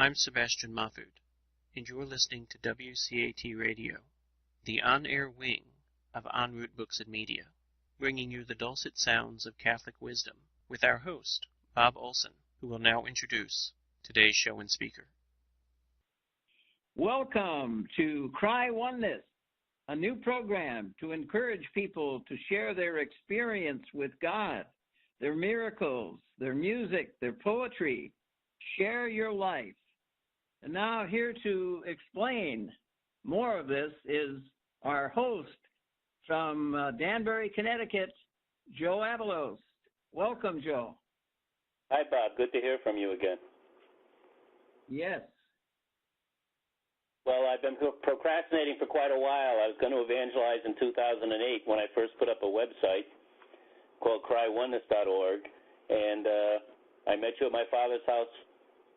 I'm Sebastian Mahfood, and you're listening to WCAT Radio, the on-air wing of En Route Books and Media, bringing you the dulcet sounds of Catholic wisdom with our host, Bob Olson, who will now introduce today's show and speaker. Welcome to Cry Oneness, a new program to encourage people to share their experience with God, their miracles, their music, their poetry. Share your life. And now here to explain more of this is our host from Danbury, Connecticut, Joe Avalos. Welcome, Joe. Hi, Bob. Good to hear from you again. Yes. Well, I've been procrastinating for quite a while. I was going to evangelize in 2008 when I first put up a website called crywoneness.org, and I met you at my father's house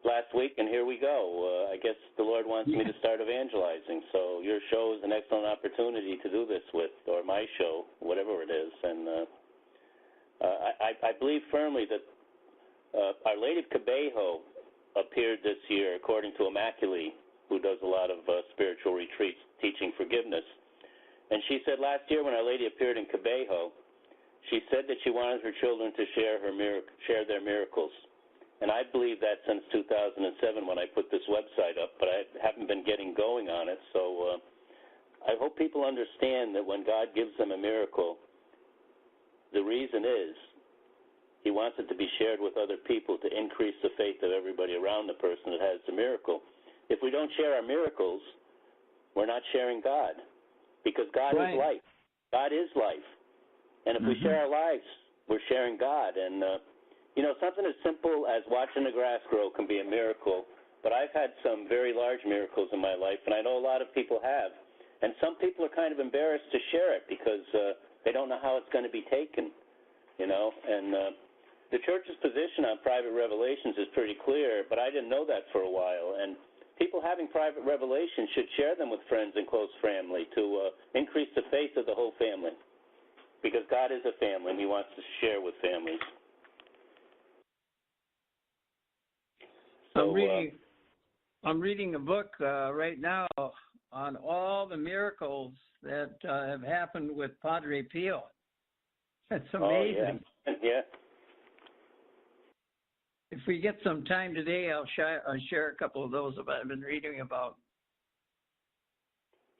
last week, and here we go. I guess the Lord wants me to start evangelizing, so your show is an excellent opportunity to do this with, or my show, whatever it is. And I believe firmly that Our Lady of Cabejo appeared this year, according to Immaculate, who does a lot of spiritual retreats teaching forgiveness. And she said last year when Our Lady appeared in Cabejo, she said that she wanted her children to share their miracles. And I believe that since 2007 when I put this website up, but I haven't been getting going on it. So I hope people understand that when God gives them a miracle, the reason is He wants it to be shared with other people to increase the faith of everybody around the person that has the miracle. If we don't share our miracles, we're not sharing God, because God is life. God is life. And if we share our lives, we're sharing God. And something as simple as watching the grass grow can be a miracle, but I've had some very large miracles in my life, and I know a lot of people have. And some people are kind of embarrassed to share it because they don't know how it's going to be taken, And the Church's position on private revelations is pretty clear, but I didn't know that for a while. And people having private revelations should share them with friends and close family to increase the faith of the whole family, because God is a family, and He wants to share with families. So, I'm reading a book right now on all the miracles that have happened with Padre Pio. That's amazing. Oh, yeah. If we get some time today, I'll share a couple of those that I've been reading about.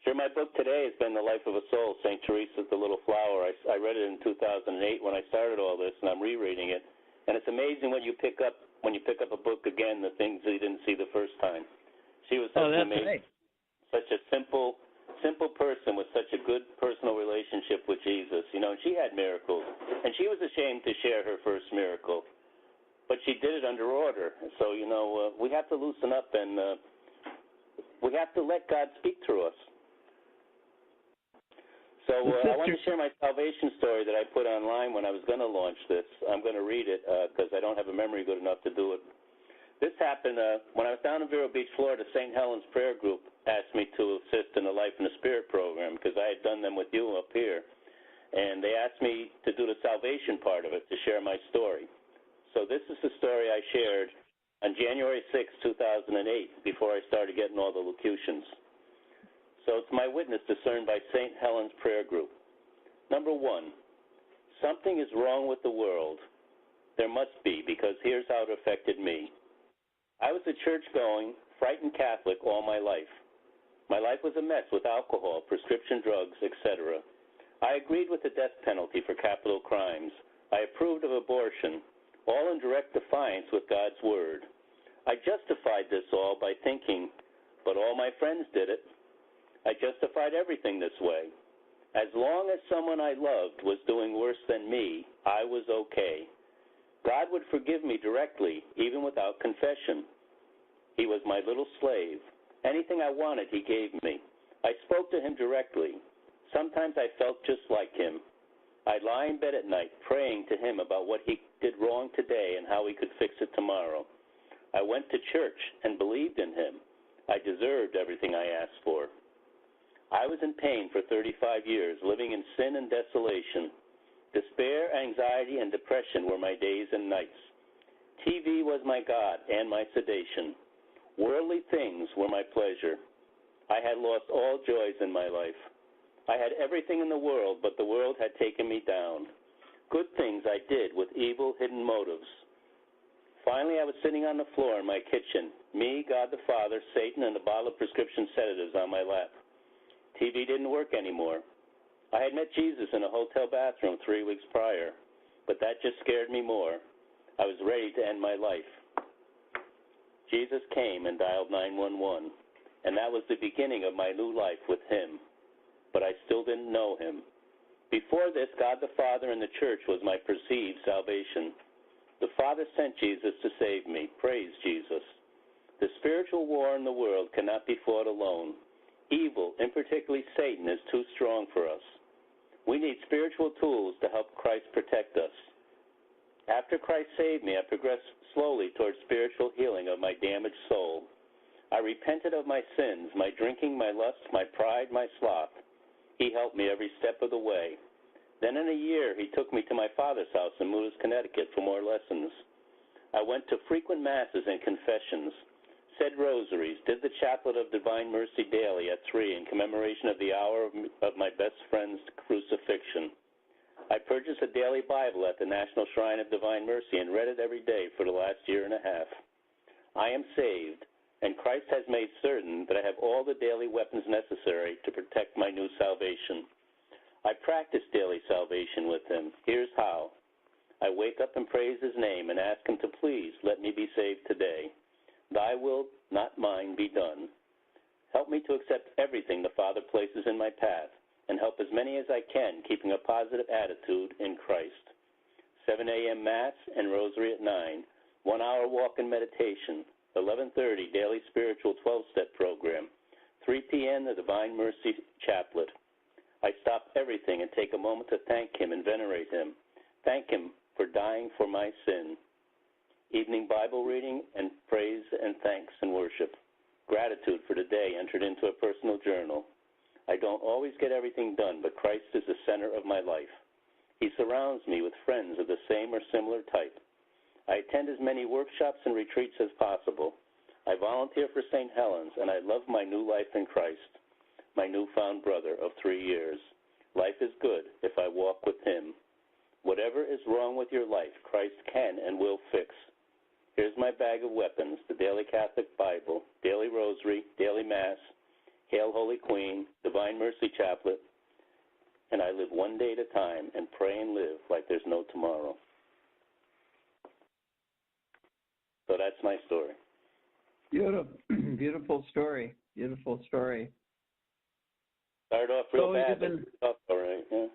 Sure, my book today has been The Life of a Soul, St. Teresa's The Little Flower. I read it in 2008 when I started all this, and I'm rereading it. And it's amazing when you pick up a book again, the things that you didn't see the first time. She was such such a simple person with such a good personal relationship with Jesus, and she had miracles. And she was ashamed to share her first miracle, but she did it under order. So, we have to loosen up, and we have to let God speak through us. So I want to share my salvation story that I put online when I was going to launch this. I'm going to read it because I don't have a memory good enough to do it. This happened when I was down in Vero Beach, Florida. St. Helen's Prayer Group asked me to assist in the Life in the Spirit program because I had done them with you up here. And they asked me to do the salvation part of it, to share my story. So this is the story I shared on January 6, 2008, before I started getting all the locutions. So it's my witness discerned by St. Helen's Prayer Group. Number 1, something is wrong with the world. There must be, because here's how it affected me. I was a church-going, frightened Catholic all my life. My life was a mess with alcohol, prescription drugs, etc. I agreed with the death penalty for capital crimes. I approved of abortion, all in direct defiance with God's word. I justified this all by thinking, but all my friends did it. I justified everything this way. As long as someone I loved was doing worse than me, I was okay. God would forgive me directly, even without confession. He was my little slave. Anything I wanted, He gave me. I spoke to Him directly. Sometimes I felt just like Him. I'd lie in bed at night praying to Him about what He did wrong today and how He could fix it tomorrow. I went to church and believed in Him. I deserved everything I asked for. I was in pain for 35 years, living in sin and desolation. Despair, anxiety, and depression were my days and nights. TV was my God and my sedation. Worldly things were my pleasure. I had lost all joys in my life. I had everything in the world, but the world had taken me down. Good things I did with evil, hidden motives. Finally, I was sitting on the floor in my kitchen, me, God the Father, Satan, and a bottle of prescription sedatives on my lap. TV didn't work anymore. I had met Jesus in a hotel bathroom 3 weeks prior, but that just scared me more. I was ready to end my life. Jesus came and dialed 911, and that was the beginning of my new life with him, but I still didn't know him. Before this, God the Father and the church was my perceived salvation. The Father sent Jesus to save me. Praise Jesus. The spiritual war in the world cannot be fought alone. Evil, and particularly Satan, is too strong for us. We need spiritual tools to help Christ protect us. After Christ saved me, I progressed slowly towards spiritual healing of my damaged soul. I repented of my sins, my drinking, my lust, my pride, my sloth. He helped me every step of the way. Then in a year, he took me to my father's house in Moodus, Connecticut for more lessons. I went to frequent masses and confessions, said rosaries, did the chaplet of Divine Mercy daily at 3 in commemoration of the hour of my best friend's crucifixion. I purchased a daily Bible at the National Shrine of Divine Mercy and read it every day for the last year and a half. I am saved, and Christ has made certain that I have all the daily weapons necessary to protect my new salvation. I practice daily salvation with him. Here's how. I wake up and praise his name and ask him to please let me be saved today. Thy will, not mine, be done. Help me to accept everything the Father places in my path and help as many as I can, keeping a positive attitude in Christ. 7 a.m. Mass and Rosary at 9, 1 hour walk and meditation, 11:30 daily spiritual 12-step program, 3 p.m. the Divine Mercy Chaplet. I stop everything and take a moment to thank him and venerate him. Thank him for dying for my sin. Evening Bible reading and praise and thanks and worship. Gratitude for the day entered into a personal journal. I don't always get everything done, but Christ is the center of my life. He surrounds me with friends of the same or similar type. I attend as many workshops and retreats as possible. I volunteer for St. Helens, and I love my new life in Christ, my newfound brother of 3 years. Life is good if I walk with him. Whatever is wrong with your life, Christ can and will fix. Here's my bag of weapons, the Daily Catholic Bible, Daily Rosary, Daily Mass, Hail Holy Queen, Divine Mercy Chaplet, and I live one day at a time and pray and live like there's no tomorrow. So that's my story. Beautiful, beautiful story. Beautiful story. Started off real bad, but all right, yeah.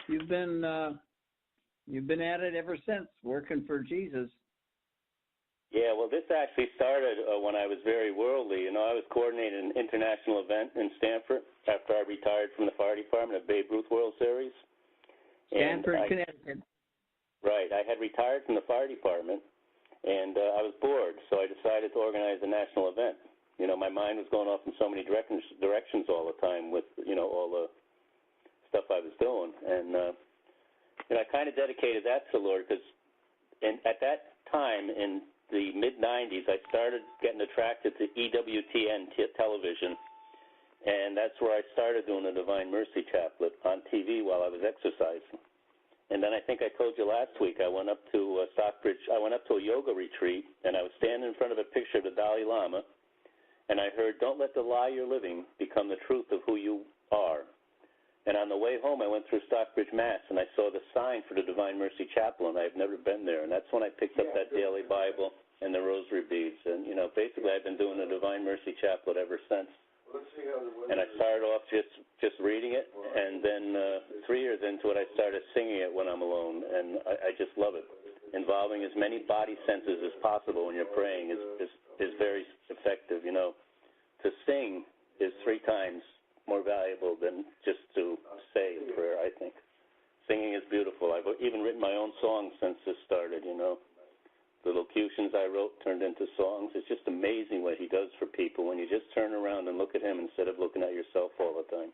You've been at it ever since, working for Jesus. Yeah, well, this actually started when I was very worldly. You know, I was coordinating an international event in Stamford after I retired from the fire department at Babe Ruth World Series. Stamford, Connecticut. Right. I had retired from the fire department, and I was bored, so I decided to organize a national event. You know, my mind was going off in so many directions all the time with, you know, all the stuff I was doing. And I kind of dedicated that to the Lord because at that time in the mid-'90s, I started getting attracted to EWTN television, and that's where I started doing the Divine Mercy Chaplet on TV while I was exercising. And then I think I told you last week I went up to Stockbridge. I went up to a yoga retreat, and I was standing in front of a picture of the Dalai Lama, and I heard, "Don't let the lie you're living become the truth of who you are." And on the way home, I went through Stockbridge, Mass., and I saw the sign for the Divine Mercy Chapel, and I've never been there. And that's when I picked up that daily Bible and the rosary beads. And, you know, basically I've been doing the Divine Mercy Chaplet ever since. And I started off just reading it, and then 3 years into it, I started singing it when I'm alone, and I just love it. Involving as many body senses as possible when you're praying is very effective. You know, to sing is 3 times more valuable than just to say a prayer, I think. Singing is beautiful. I've even written my own songs since this started, you know. The locutions I wrote turned into songs. It's just amazing what he does for people when you just turn around and look at him instead of looking at yourself all the time.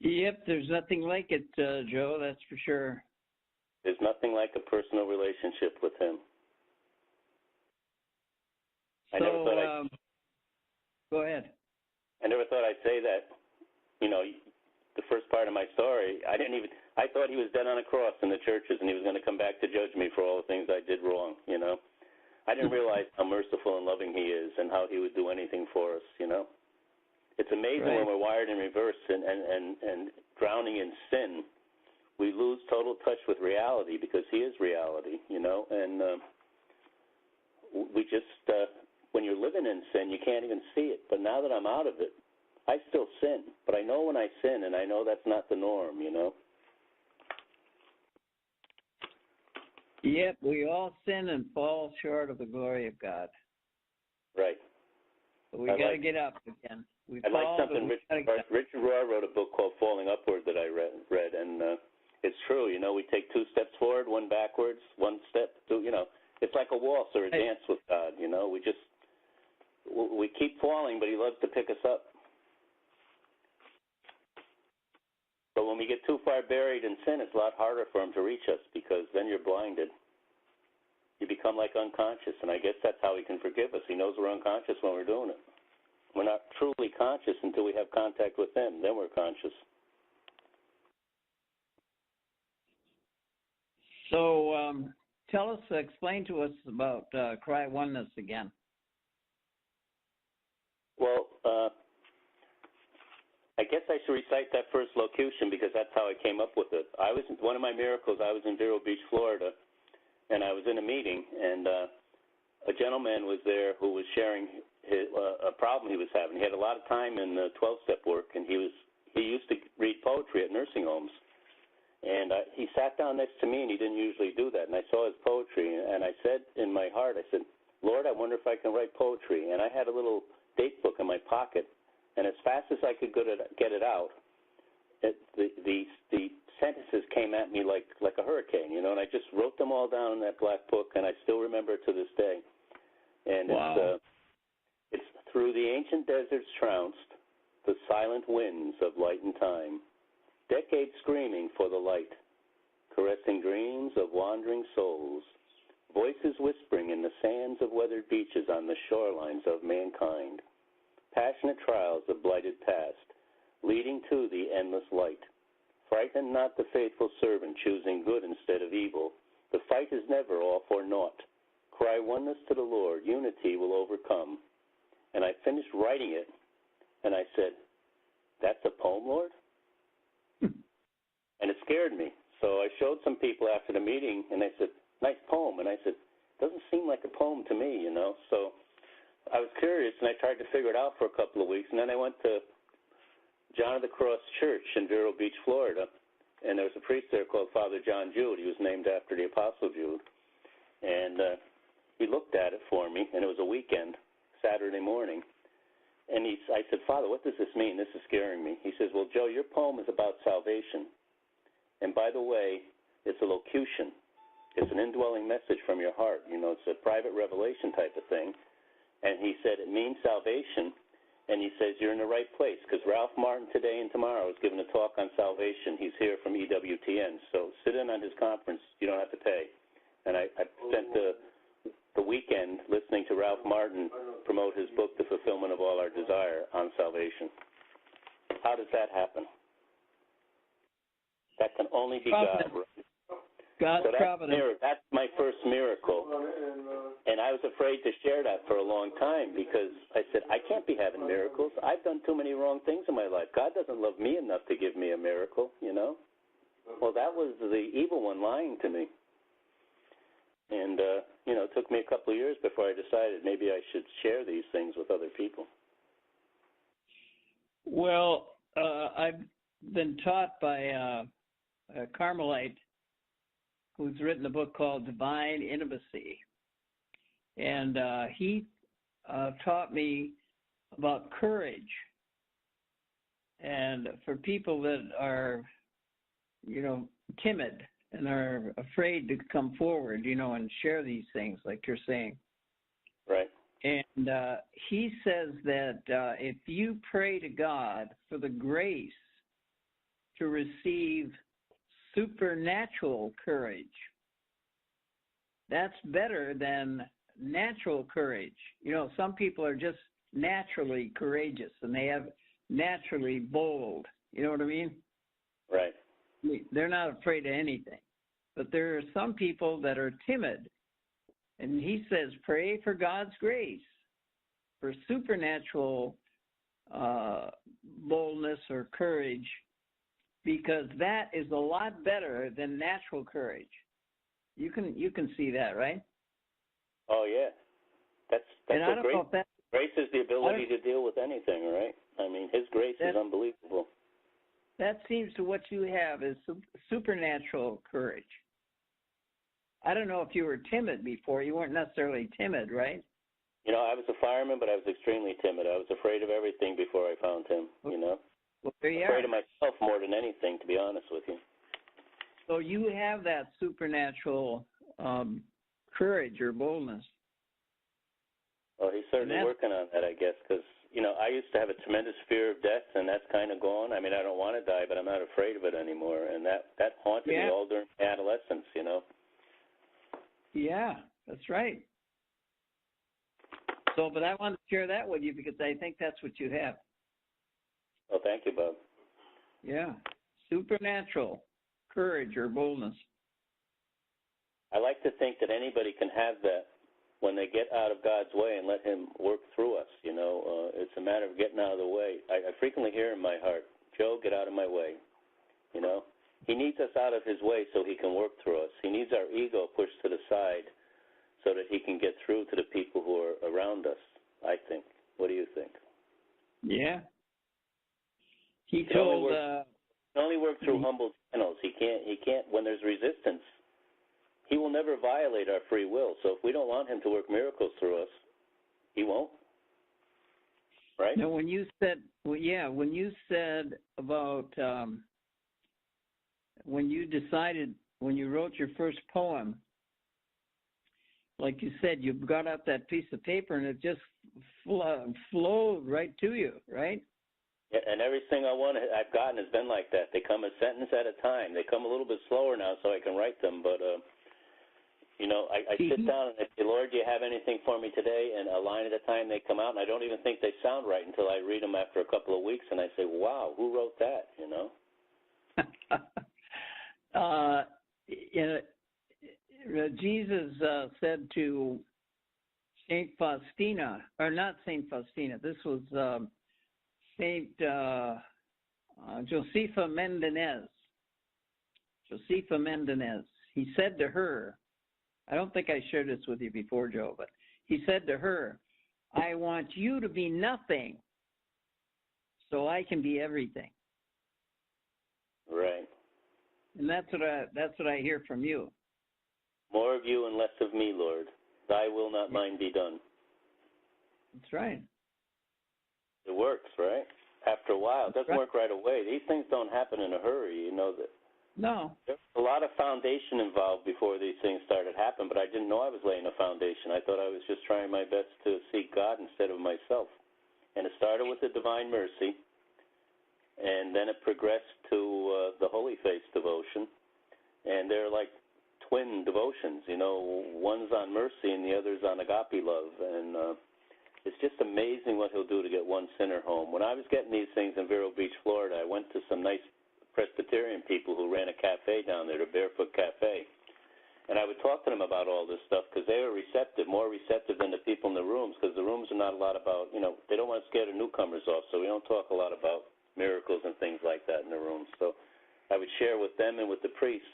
Yep, there's nothing like it, Joe, that's for sure. There's nothing like a personal relationship with him. I never thought go ahead. I never thought I'd say that. You know, the first part of my story, I thought he was dead on a cross in the churches and he was going to come back to judge me for all the things I did wrong, you know. I didn't realize how merciful and loving he is and how he would do anything for us, you know. It's amazing when we're wired in reverse and drowning in sin, we lose total touch with reality because he is reality, you know. And we just, when you're living in sin, you can't even see it. But now that I'm out of it, I still sin. But I know when I sin, and I know that's not the norm, you know. Yep, we all sin and fall short of the glory of God. Right. But we got to get up again. I like something Richard Rohr wrote a book called Falling Upward that I read, and it's true. You know, we take 2 steps forward, 1 backwards, 1 step, 2. You know, it's like a waltz or a dance with God. You know, we keep falling, but He loves to pick us up. But when we get too far buried in sin, it's a lot harder for Him to reach us because then you're blinded. You become like unconscious, and I guess that's how He can forgive us. He knows we're unconscious when we're doing it. We're not truly conscious until we have contact with Him. Then we're conscious. So explain to us about Cry Oneness again. Well, I guess I should recite that first locution because that's how I came up with it. One of my miracles, I was in Vero Beach, Florida, and I was in a meeting, and a gentleman was there who was sharing a problem he was having. He had a lot of time in 12-step work, and he used to read poetry at nursing homes. And he sat down next to me, and he didn't usually do that. And I saw his poetry, and I said in my heart, I said, Lord, I wonder if I can write poetry. And I had a little date book in my pocket, and as fast as I could get it out, the sentences came at me like a hurricane, you know, and I just wrote them all down in that black book, and I still remember it to this day. And wow. It's through the ancient deserts trounced, the silent winds of light and time, decades screaming for the light, caressing dreams of wandering souls, voices whispering in the sands of weathered beaches on the shorelines of mankind, passionate trials of blighted past, leading to the endless light. Frighten not the faithful servant, choosing good instead of evil. The fight is never all for naught. Cry oneness to the Lord, unity will overcome. And I finished writing it, and I said, that's a poem, Lord? And it scared me. So I showed some people after the meeting, and they said, nice poem. And I said, doesn't seem like a poem to me, you know. So I was curious, and I tried to figure it out for a couple of weeks. And then I went to John of the Cross Church in Vero Beach, Florida, and there was a priest there called Father John Jude. He was named after the Apostle Jude. And he looked at it for me, and it was a weekend, Saturday morning. And I said, Father, what does this mean? This is scaring me. He says, well, Joe, your poem is about salvation. And by the way, it's a locution. It's an indwelling message from your heart. You know, it's a private revelation type of thing. And he said it means salvation. And he says you're in the right place because Ralph Martin today and tomorrow is giving a talk on salvation. He's here from EWTN. So sit in on his conference. You don't have to pay. And I spent the weekend listening to Ralph Martin promote his book, The Fulfillment of All Our Desire, on salvation. How does that happen? That can only be God. God's providence. That's my first miracle. And I was afraid to share that for a long time because I said, I can't be having miracles. I've done too many wrong things in my life. God doesn't love me enough to give me a miracle, you know. Well, that was the evil one lying to me. And, you know, it took me a couple of years before I decided maybe I should share these things with other people. Well, I've been taught by a Carmelite who's written a book called Divine Intimacy. And he taught me about courage. And for people that are, you know, timid and are afraid to come forward, you know, and share these things like you're saying. Right. And he says that if you pray to God for the grace to receive supernatural courage, that's better than natural courage. You know, some people are just naturally courageous and they have naturally bold. You know what I mean? Right. They're not afraid of anything. But there are some people that are timid. And he says, pray for God's grace, for supernatural boldness or courage, because that is a lot better than natural courage. You can see that, right? Oh yeah, that's and I don't grace. know if that, Grace is the ability to deal with anything, right? I mean, His grace is unbelievable. That seems to what you have is supernatural courage. I don't know if you were timid before. You weren't necessarily timid, right? You know, I was a fireman, but I was extremely timid. I was afraid of everything before I found Him, you know. Well, there you Afraid are. of myself more than anything, to be honest with you. So you have that supernatural courage or boldness. Well, He's certainly working on that, I guess, because, you know, I used to have a tremendous fear of death, and that's kind of gone. I mean, I don't want to die, but I'm not afraid of it anymore, and that haunted me all during adolescence, you know. Yeah, that's right. So, but I wanted to share that with you because I think that's what you have. Oh, thank you, Bob. Yeah, supernatural courage or boldness. I like to think that anybody can have that when they get out of God's way and let Him work through us, you know. It's a matter of getting out of the way. I frequently hear in my heart, Joe, get out of my way, you know. He needs us out of His way so He can work through us. He needs our ego pushed to the side so that He can get through to the people who are around us, I think. What do you think? Yeah. He can only work through humble channels. He can't when there's resistance. He will never violate our free will. So if we don't want Him to work miracles through us, He won't. Right? Now, when you said, when you said about when you wrote your first poem, like you said, you got up that piece of paper and it just flowed right to you, right? Yeah, and everything I've gotten has been like that. They come a sentence at a time. They come a little bit slower now so I can write them, but you know, I sit down and I say, Lord, do you have anything for me today? And a line at a time they come out, and I don't even think they sound right until I read them after a couple of weeks, and I say, wow, who wrote that, you know? Jesus said to Saint Faustina, or not Saint Faustina, this was Saint Josefa Mendenez. Josefa Mendenez. He said to her, I don't think I shared this with you before, Joe, but he said to her, I want you to be nothing so I can be everything. Right. And that's what I hear from you. More of you and less of me, Lord. Thy will, not mine, be done. That's right. It works, right? After a while. It doesn't work right away. These things don't happen in a hurry, you know that. No. There's a lot of foundation involved before these things started happening, but I didn't know I was laying a foundation. I thought I was just trying my best to seek God instead of myself. And it started with the Divine Mercy, and then it progressed to the Holy Face devotion. And they're like twin devotions, you know. One's on mercy and the other's on agape love. And it's just amazing what He'll do to get one sinner home. When I was getting these things in Vero Beach, Florida, I went to some nice Presbyterian people who ran a cafe down there, the Barefoot Cafe. And I would talk to them about all this stuff because they were receptive, more receptive than the people in the rooms, because the rooms are not a lot about, you know, they don't want to scare the newcomers off, so we don't talk a lot about miracles and things like that in the rooms. So I would share with them and with the priests.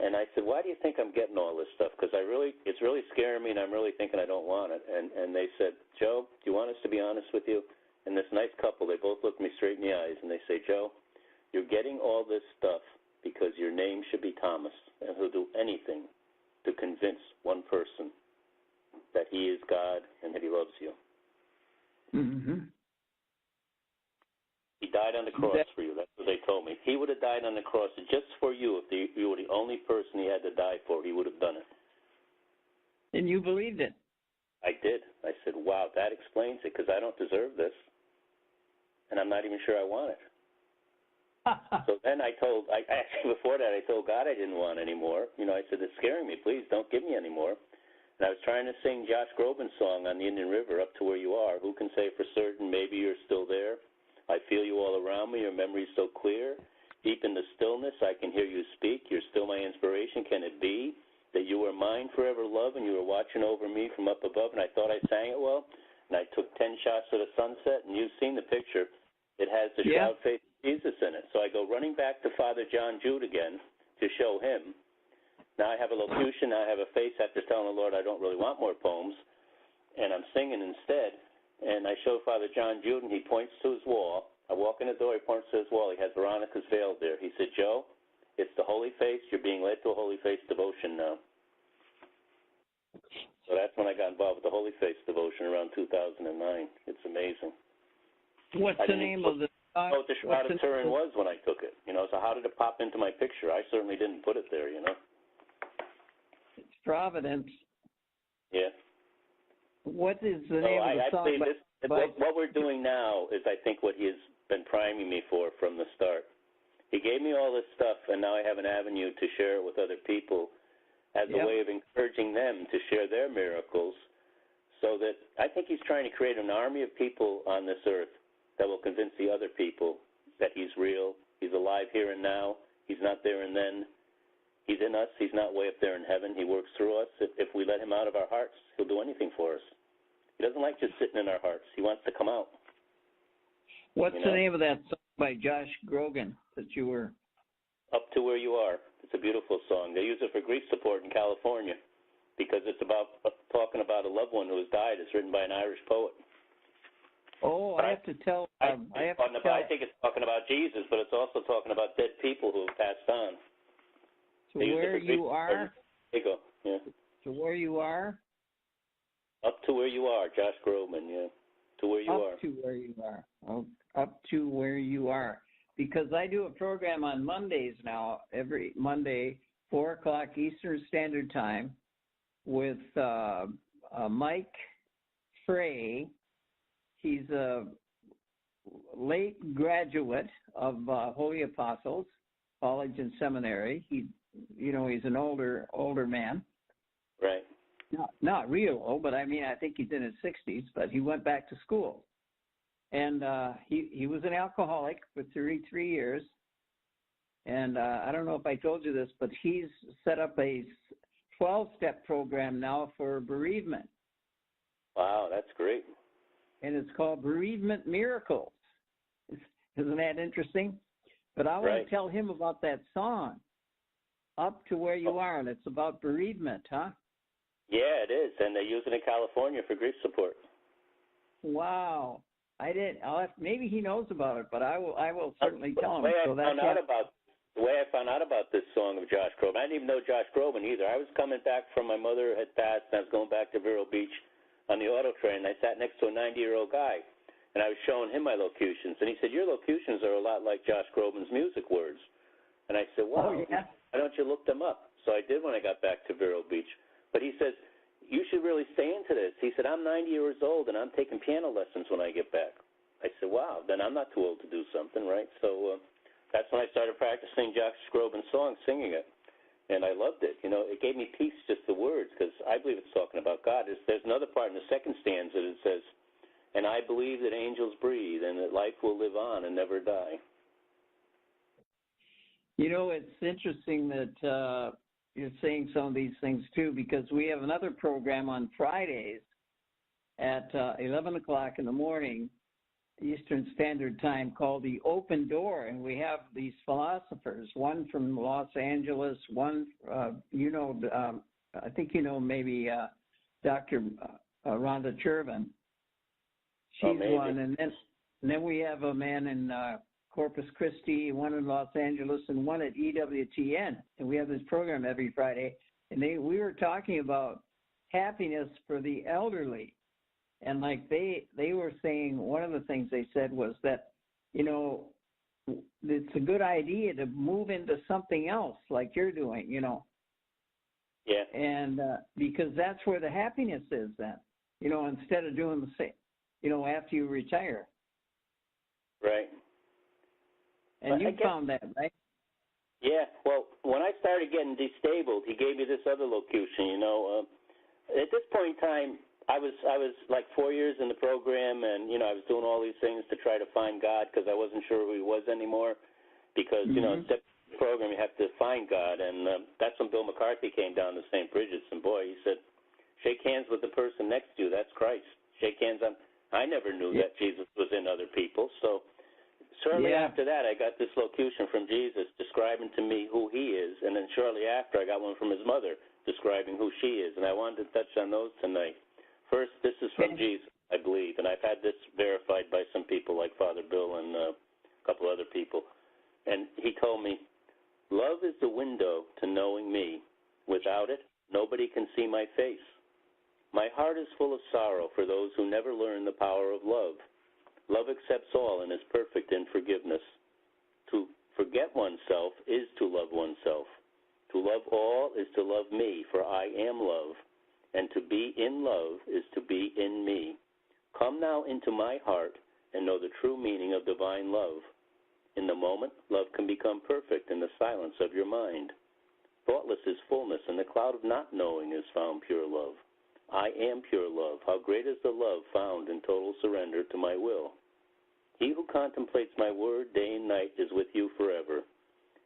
And I said, why do you think I'm getting all this stuff? Because it's really scaring me, and I'm really thinking I don't want it. And they said, Joe, do you want us to be honest with you? And this nice couple, they both looked me straight in the eyes, and they say, Joe, you're getting all this stuff because your name should be Thomas, and he'll do anything to convince one person that he is God and that he loves you. Mm-hmm. He died on the cross for you. That's what they told me. He would have died on the cross just for you. If you were the only person he had to die for, he would have done it. And you believed it? I did. I said, wow, that explains it, because I don't deserve this, and I'm not even sure I want it. So then actually before that, I told God I didn't want any more. You know, I said, it's scaring me. Please don't give me any more. And I was trying to sing Josh Groban's song on the Indian River, Up to Where You Are. Who can say for certain, maybe you're still there? I feel you all around me, your memory's so clear. Deep in the stillness, I can hear you speak. You're still my inspiration. Can it be that you were mine forever, love, and you were watching over me from up above? And I thought I sang it well, and I took 10 shots of the sunset, and you've seen the picture. It has the shroud face of Jesus in it. So I go running back to Father John Jude again to show him. Now I have a locution, now I have a face after telling the Lord I don't really want more poems, and I'm singing instead. And I show Father John Jude, and he points to his wall. I walk in the door, he points to his wall. He has Veronica's veil there. He said, Joe, it's the Holy Face. You're being led to a Holy Face devotion now. So that's when I got involved with the Holy Face devotion around 2009. It's amazing. What's the name of the I didn't know what the Shroud of Turin was when I took it. So how did it pop into my picture? I certainly didn't put it there, It's Providence. Yeah. What is the name of the song? What we're doing now is, I think, what he has been priming me for from the start. He gave me all this stuff, and now I have an avenue to share it with other people as a way of encouraging them to share their miracles, so that I think he's trying to create an army of people on this earth that will convince the other people that he's real, he's alive here and now, he's not there and then, he's in us, he's not way up there in heaven, he works through us. If we let him out of our hearts, he'll do anything for us. He doesn't like just sitting in our hearts. He wants to come out. What's the name of that song by Josh Groban that you were? Up to Where You Are. It's a beautiful song. They use it for grief support in California because it's about talking about a loved one who has died. It's written by an Irish poet. Oh, I have to tell. I think it's talking about Jesus, but it's also talking about dead people who have passed on. To Where You Are? There you go, yeah. To Where You Are? Up to Where You Are, Josh Groban, yeah. To Where You Are. Up to Where You Are. Oh, Up to Where You Are. Because I do a program on Mondays now, every Monday, 4 o'clock Eastern Standard Time, with Mike Frey. He's a late graduate of Holy Apostles College and Seminary. He's an older man. Right. Not real old, but I think he's in his 60s, but he went back to school. And he was an alcoholic for 33 years. And I don't know if I told you this, but he's set up a 12-step program now for bereavement. Wow, that's great. And it's called Bereavement Miracles. Isn't that interesting? But I want to tell him about that song, Up to Where You Are, and it's about bereavement, huh? Yeah, it is, and they use it in California for grief support. Wow. I didn't. Maybe he knows about it, but I will certainly tell him. The way I found out about this song of Josh Groban, I didn't even know Josh Groban either. I was coming back from my mother had passed, and I was going back to Vero Beach on the auto train, and I sat next to a 90-year-old guy, and I was showing him my locutions, and he said, "Your locutions are a lot like Josh Groban's music words." And I said, "Wow, why don't you look them up?" So I did when I got back to Vero Beach. But he says, "You should really stay into this." He said, "I'm 90 years old, and I'm taking piano lessons when I get back." I said, "Wow, then I'm not too old to do something, right?" So that's when I started practicing Josh Groban's song, singing it. And I loved it. It gave me peace, just the words, because I believe it's talking about God. There's another part in the second stanza that says, "And I believe that angels breathe and that life will live on and never die." It's interesting that you're saying some of these things, too, because we have another program on Fridays at 11 o'clock in the morning, Eastern Standard Time, called The Open Door, and we have these philosophers, one from Los Angeles, one, I think maybe Dr. Rhonda Chervin. She's one, and then we have a man in Corpus Christi, one in Los Angeles, and one at EWTN, and we have this program every Friday, and we were talking about happiness for the elderly. And like they were saying, one of the things they said was that, it's a good idea to move into something else like you're doing, Yeah. And because that's where the happiness is then, instead of doing the same, after you retire. Right. And you found that, right? Yeah. Well, when I started getting destabled, he gave me this other locution, At this point in time, I was like 4 years in the program, and I was doing all these things to try to find God because I wasn't sure who He was anymore. Because instead of the program, you have to find God, and that's when Bill McCarthy came down to St. Bridget's, and boy, he said, "Shake hands with the person next to you. That's Christ. Shake hands on." I never knew that Jesus was in other people, so shortly after that, I got this locution from Jesus describing to me who He is, and then shortly after, I got one from His mother describing who she is, and I wanted to touch on those tonight. First, this is from Jesus, I believe, and I've had this verified by some people like Father Bill and a couple other people. And he told me, "Love is the window to knowing me. Without it, nobody can see my face. My heart is full of sorrow for those who never learn the power of love. Love accepts all and is perfect in forgiveness. To forget oneself is to love oneself. To love all is to love me, for I am love. And to be in love is to be in me. Come now into my heart and know the true meaning of divine love. In the moment, love can become perfect in the silence of your mind. Thoughtless is fullness, and the cloud of not knowing is found pure love. I am pure love. How great is the love found in total surrender to my will. He who contemplates my word day and night is with you forever.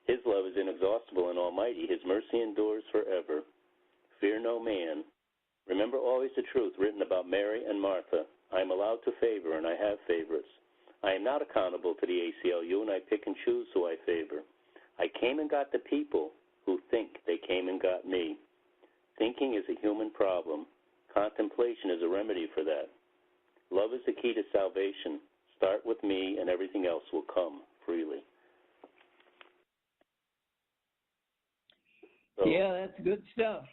His love is inexhaustible and almighty. His mercy endures forever. Fear no man. Remember always the truth written about Mary and Martha. I am allowed to favor, and I have favorites. I am not accountable to the ACLU, and I pick and choose who I favor. I came and got the people who think they came and got me. Thinking is a human problem. Contemplation is a remedy for that. Love is the key to salvation. Start with me, and everything else will come freely." So, that's good stuff.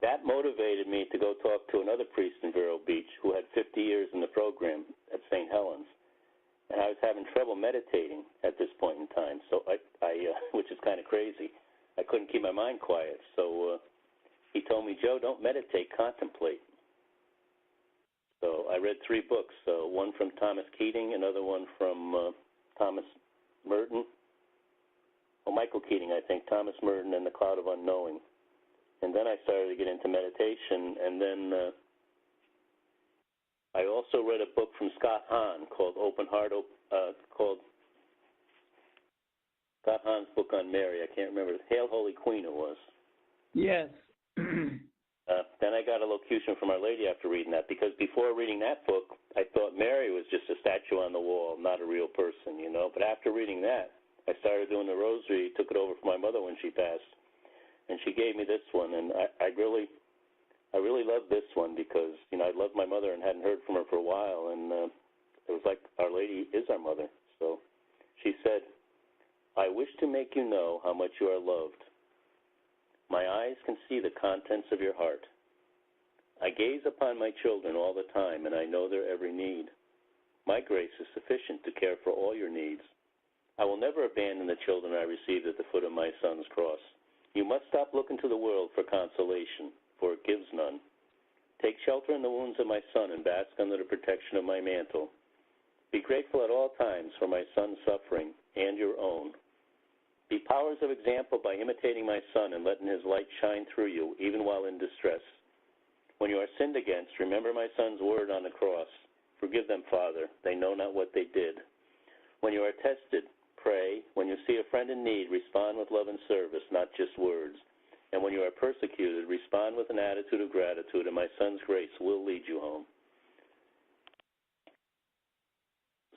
that motivated me to go talk to another priest in Vero Beach who had 50 years in the program at St. Helens. And I was having trouble meditating at this point in time, so I which is kind of crazy. I couldn't keep my mind quiet. So he told me, "Joe, don't meditate, contemplate." So I read 3 books, one from Thomas Keating, another one from Thomas Merton. Michael Keating, I think, Thomas Merton, and The Cloud of Unknowing. And then I started to get into meditation, and then I also read a book from Scott Hahn called Open Heart, called Scott Hahn's book on Mary. I can't remember. Hail, Holy Queen it was. Yes. Then I got a locution from Our Lady after reading that, because before reading that book, I thought Mary was just a statue on the wall, not a real person, But after reading that, I started doing the rosary, took it over for my mother when she passed, and she gave me this one, and I really love this one because, I loved my mother and hadn't heard from her for a while, and it was like Our Lady is our mother. So she said, "I wish to make you know how much you are loved. My eyes can see the contents of your heart. I gaze upon my children all the time, and I know their every need. My grace is sufficient to care for all your needs. I will never abandon the children I received at the foot of my Son's cross. You must stop looking to the world for consolation, for it gives none. Take shelter in the wounds of my Son and bask under the protection of my mantle. Be grateful at all times for my Son's suffering and your own. Be powers of example by imitating my Son and letting his light shine through you, even while in distress. When you are sinned against, remember my Son's word on the cross. Forgive them, Father. They know not what they did. When you are tested, pray. When you see a friend in need, respond with love and service, not just words. And when you are persecuted, respond with an attitude of gratitude, and my Son's grace will lead you home."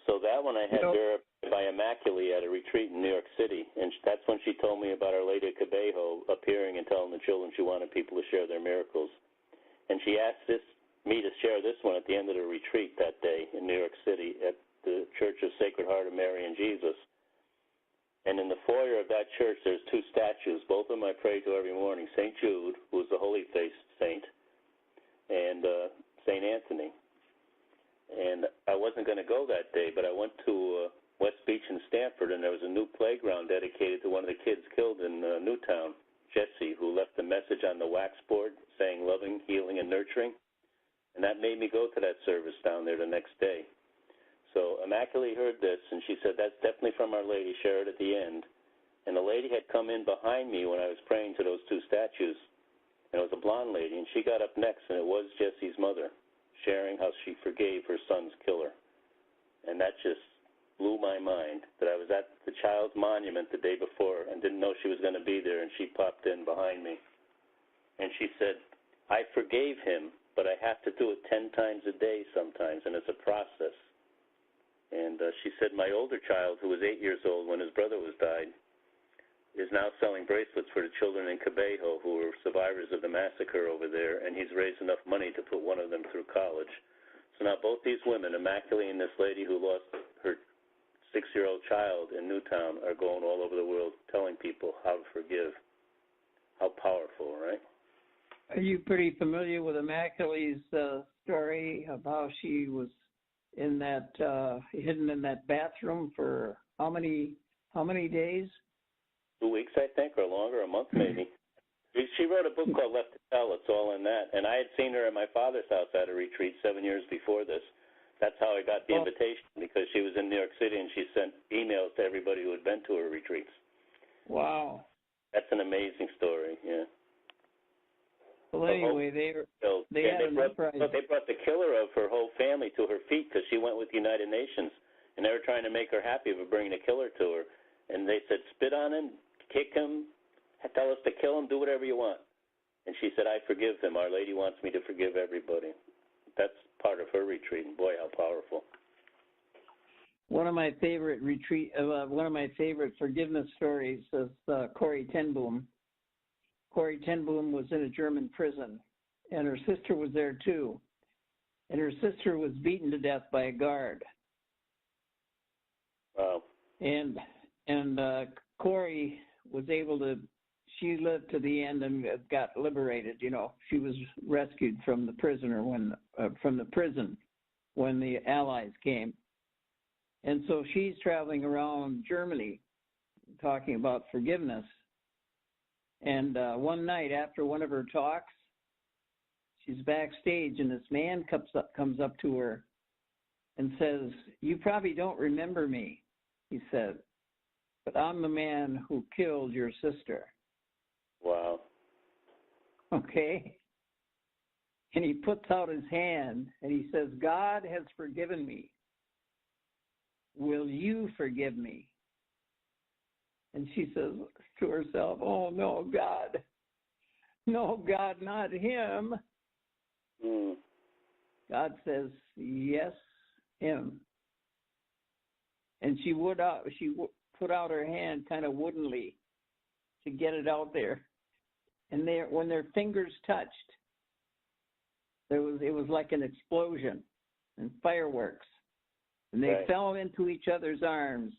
So that one I had verified by Immaculate at a retreat in New York City, and that's when she told me about Our Lady of Cabejo appearing and telling the children she wanted people to share their miracles. And she asked me to share this one at the end of the retreat that day in New York City at the Church of Sacred Heart of Mary and Jesus. And in the foyer of that church, there's 2 statues. Both of them I pray to every morning. St. Jude, who is the holy-faced saint, and St. Anthony. And I wasn't going to go that day, but I went to West Beach in Stamford, and there was a new playground dedicated to one of the kids killed in Newtown, Jesse, who left a message on the wax board saying loving, healing, and nurturing. And that made me go to that service down there the next day. So Immaculate heard this, and she said, "That's definitely from Our Lady. Share it at the end." And the lady had come in behind me when I was praying to those 2 statues. And it was a blonde lady, and she got up next, and it was Jesse's mother, sharing how she forgave her son's killer. And that just blew my mind, that I was at the child's monument the day before and didn't know she was going to be there, and she popped in behind me. And she said, I forgave him, but I have to do it 10 times a day sometimes, and it's a process. And she said my older child, who was 8 years old when his brother was died, is now selling bracelets for the children in Cabejo who were survivors of the massacre over there, and he's raised enough money to put one of them through college. So now both these women, Immaculate and this lady who lost her 6-year-old child in Newtown, are going all over the world telling people how to forgive. How powerful, right? Are you pretty familiar with Immaculate's story of how she was in that hidden in that bathroom for how many days? 2 weeks, I think, or longer, a month maybe. She wrote a book called Left to Tell. It's all in that. And I had seen her at my father's house at a retreat 7 years before this. That's how I got the invitation, because she was in New York City and she sent emails to everybody who had been to her retreats. Wow. That's an amazing story, yeah. Well, anyway, they brought the killer of her whole family to her feet because she went with the United Nations, and they were trying to make her happy for bringing the killer to her. And they said, spit on him, kick him, tell us to kill him, do whatever you want. And she said, I forgive him. Our Lady wants me to forgive everybody. That's part of her retreat, and boy, how powerful. One of my favorite forgiveness stories is Corrie ten Boom. Corrie ten Boom was in a German prison, and her sister was there too. And her sister was beaten to death by a guard. Wow. And Corrie was able to, she lived to the end and got liberated. You know, she was rescued from the prison when the Allies came. And so she's traveling around Germany talking about forgiveness. And one night after one of her talks, she's backstage and this man comes up to her and says, you probably don't remember me, he said, but I'm the man who killed your sister. Wow. Okay. And he puts out his hand and he says, God has forgiven me. Will you forgive me? And she says to herself, oh, no, God. No, God, not him. Mm. God says, yes, him. And she put out her hand kind of woodenly to get it out there. And when their fingers touched, it was like an explosion and fireworks. And they fell into each other's arms,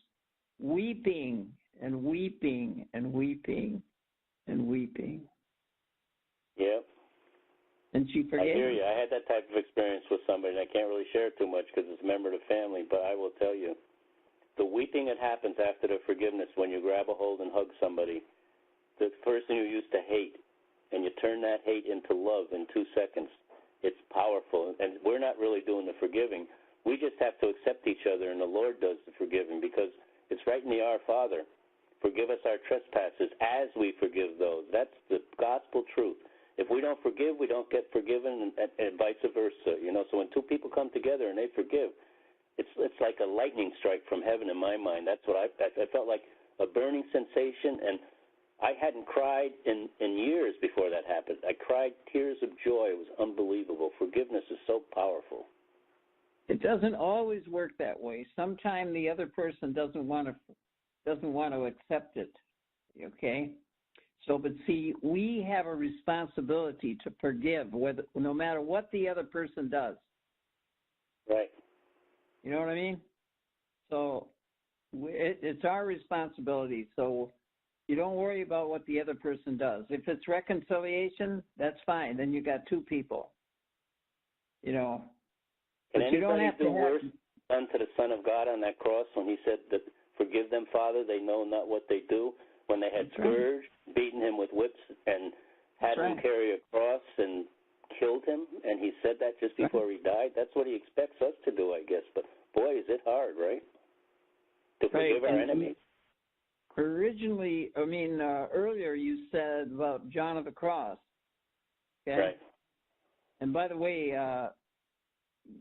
weeping and weeping and weeping and weeping. Yep. And she forgave. I hear you. I had that type of experience with somebody, and I can't really share too much because it's a member of the family, but I will tell you, the weeping that happens after the forgiveness when you grab a hold and hug somebody, the person you used to hate, and you turn that hate into love in 2 seconds, it's powerful. And we're not really doing the forgiving. We just have to accept each other, and the Lord does the forgiving, because it's right in the Our Father. Forgive us our trespasses as we forgive those. That's the gospel truth. If we don't forgive, we don't get forgiven, and vice versa. You know, so when two people come together and they forgive, it's like a lightning strike from heaven in my mind. That's what I felt like, a burning sensation, and I hadn't cried in years before that happened. I cried tears of joy. It was unbelievable. Forgiveness is so powerful. It doesn't always work that way. Sometimes the other person doesn't want to accept it. Okay? So, but see, we have a responsibility to forgive, no matter what the other person does. Right. You know what I mean? So it's our responsibility. So you don't worry about what the other person does. If it's reconciliation, that's fine. Then you got two people. You know. Can but you don't have do to worse done to the Son of God on that cross when he said that, forgive them, Father, they know not what they do, when they had scourged, beaten him with whips, and had him carry a cross and killed him, and he said that just before he died? That's what he expects us to do, I guess. But, boy, is it hard, right? To forgive our enemies. Originally, earlier you said about John of the Cross. Okay. Right. And by the way,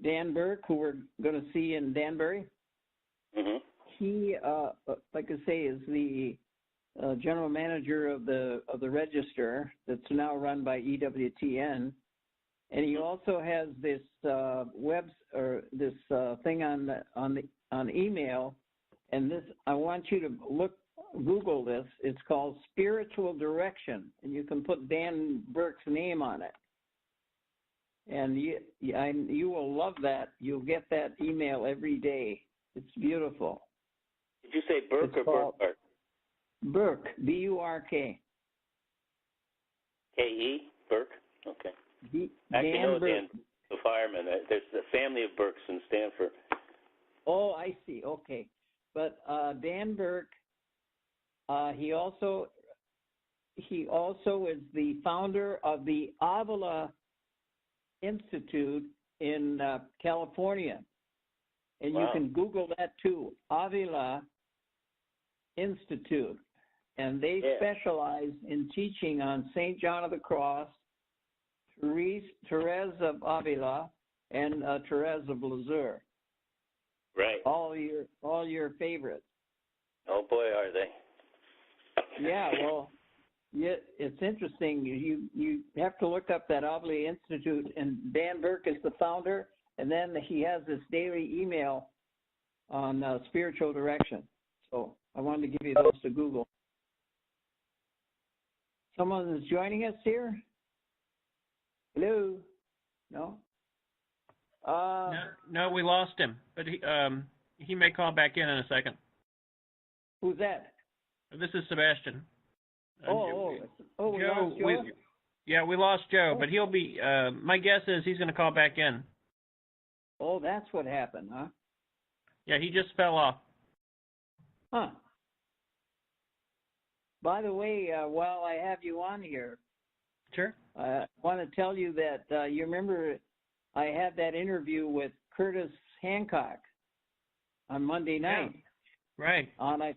Dan Burke, who we're going to see in Danbury, Mhm. he, like I say, is the general manager of the Register that's now run by EWTN, and he also has this thing on email, and this I want you to Google this. It's called Spiritual Direction, and you can put Dan Burke's name on it. And you will love that. You'll get that email every day. It's beautiful. Did you say Burke or Burkhart? Burke, B-U-R-K. K-E? Burke? Okay. Dan know Burke. Dan, the fireman. There's the family of Burkes in Stanford. Oh, I see. Okay. But Dan Burke, he also is the founder of the Avalos Institute in California. And Wow. you can Google that too, Avalos Institute. And they specialize in teaching on St. John of the Cross, Therese of Avila, and Therese of Lisieux. Right. All your favorites. Oh boy, are they? Yeah, well, it's interesting. You have to look up that Avila Institute, and Dan Burke is the founder, and then he has this daily email on spiritual direction. So I wanted to give you those to Google. Someone is joining us here? Hello? No? No, we lost him, but he may call back in a second. Who's that? This is Sebastian. We Joe, lost Joe? we lost Joe, but he'll be. My guess is he's going to call back in. Oh, that's what happened, huh? Yeah, he just fell off. Huh. By the way, while I have you on here, Sure. I want to tell you that you remember I had that interview with Curtis Hancock on Monday night. Yeah. Right. And I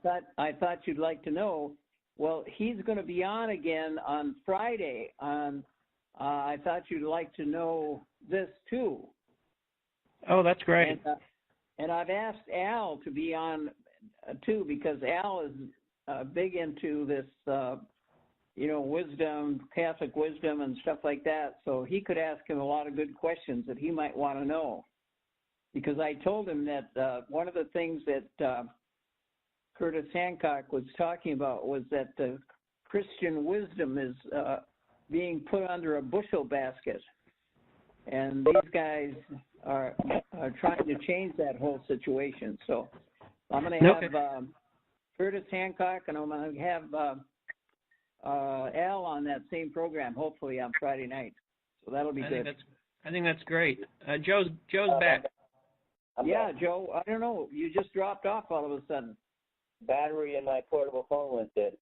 thought you'd like to know. Well, he's going to be on again on Friday. I thought you'd like to know this too. Oh, that's great. And I've asked Al to be on too, because Al is big into this, wisdom, Catholic wisdom and stuff like that. So he could ask him a lot of good questions that he might want to know. Because I told him that one of the things that Curtis Hancock was talking about was that the Christian wisdom is being put under a bushel basket. And these guys are trying to change that whole situation. So I'm going to have Curtis Hancock, and I'm going to have Al on that same program, hopefully on Friday night. So that'll be good. I think that's great. Joe's back. Yeah, Joe, I don't know. You just dropped off all of a sudden. Battery in my portable phone went dead.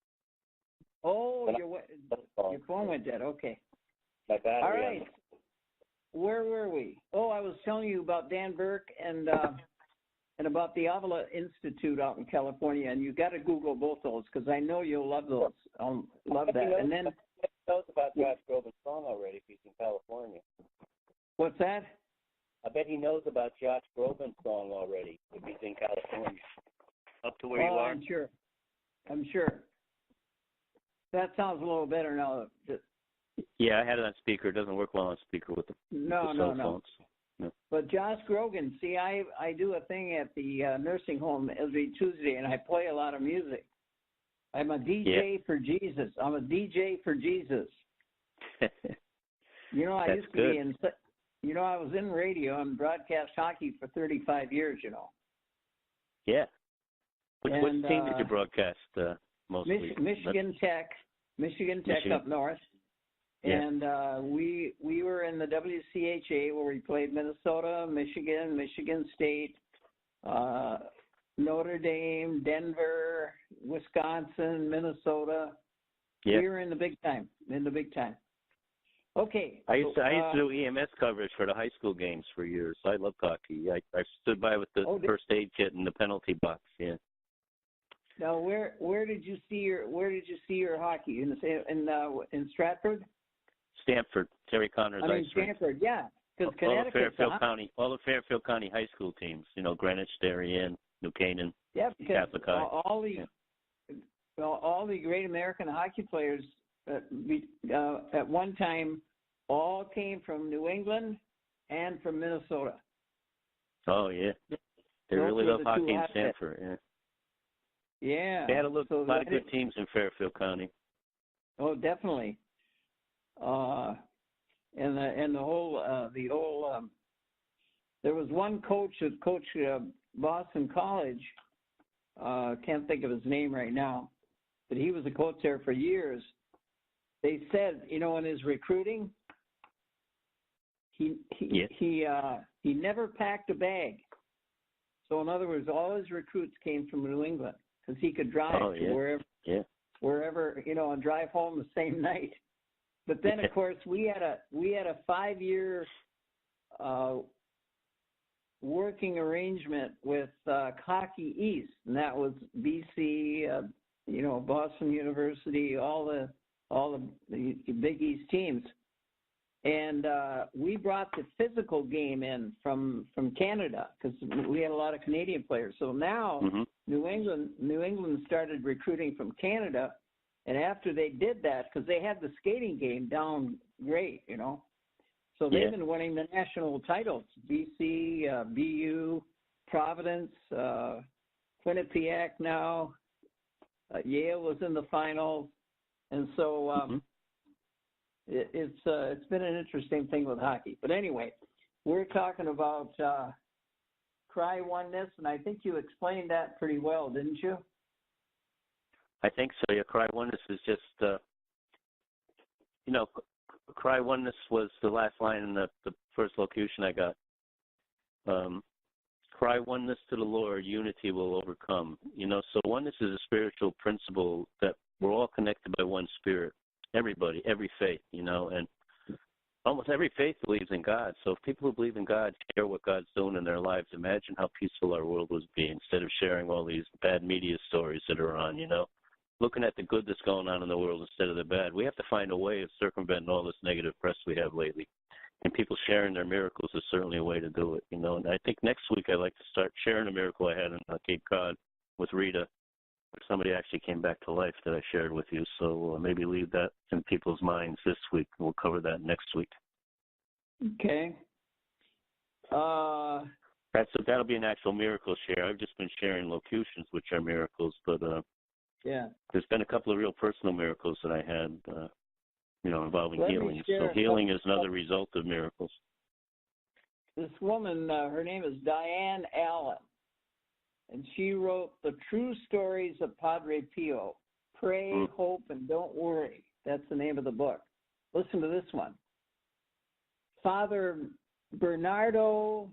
Oh, your phone went dead. Okay. My battery. All right. Where were we? Oh, I was telling you about Dan Burke and about the Avila Institute out in California, and you got to Google both those because I know you'll love those. Love that. And then he knows about Josh Groban's song already if he's in California. What's that? I bet he knows about Josh Groban's song already if he's in California. Up to where you are. I'm sure. That sounds a little better now. Yeah, I had it on speaker. It doesn't work well on speaker with the cell phones. No. But Josh Grogan, see, I do a thing at the nursing home every Tuesday, and I play a lot of music. I'm a DJ for Jesus. I'm a DJ for Jesus. I used to be in. I was in radio and broadcast hockey for 35 years. Yeah. Which team did you broadcast mostly? Michigan Tech up north. Yeah. And we were in the WCHA where we played Minnesota, Michigan, Michigan State, Notre Dame, Denver, Wisconsin, Minnesota. Yeah. We were in the big time. Okay. I used to do EMS coverage for the high school games for years. I loved hockey. I stood by with the first aid kit in the penalty box. Yeah. Now, where did you see your hockey in Stratford? Stanford, Terry Connor's ice rink. Stanford, yeah. Because Connecticut, all the Fairfield County high school teams, Greenwich, Darien, New Canaan, Catholic High. All the great American hockey players at one time all came from New England and from Minnesota. Oh, yeah. They really love hockey in Stanford, yeah. Yeah. They had a lot of good teams in Fairfield County. Oh, definitely. And the whole there was one coach that coached Boston College. Can't think of his name right now, but he was a coach there for years. They said, in his recruiting, he never packed a bag. So in other words, all his recruits came from New England because he could drive to wherever, and drive home the same night. But then, of course, we had a 5-year working arrangement with Hockey East, and that was BC, Boston University, all the Big East teams, and we brought the physical game in from Canada because we had a lot of Canadian players. So now New England started recruiting from Canada. And after they did that, because they had the skating game down great, so they've been winning the national titles. BC, BU, Providence, Quinnipiac now. Yale was in the finals. And so it's been an interesting thing with hockey. But anyway, we're talking about Cry Oneness, and I think you explained that pretty well, didn't you? I think so. Yeah, Cry Oneness is just, Cry Oneness was the last line in the first locution I got. Cry oneness to the Lord, unity will overcome. So oneness is a spiritual principle that we're all connected by one spirit. Everybody, every faith, and almost every faith believes in God. So if people who believe in God share what God's doing in their lives, imagine how peaceful our world would be instead of sharing all these bad media stories that are on, looking at the good that's going on in the world instead of the bad. We have to find a way of circumventing all this negative press we have lately. And people sharing their miracles is certainly a way to do it, And I think next week I'd like to start sharing a miracle I had in Cape Cod with Rita, where somebody actually came back to life that I shared with you. So maybe leave that in people's minds this week. We'll cover that next week. Okay. That'll be an actual miracle share. I've just been sharing locutions, which are miracles, but there's been a couple of real personal miracles that I had, involving healing. So healing is another result of miracles. This woman, her name is Diane Allen, and she wrote The True Stories of Padre Pio. Pray, Hope, and Don't Worry. That's the name of the book. Listen to this one. Father Bernardo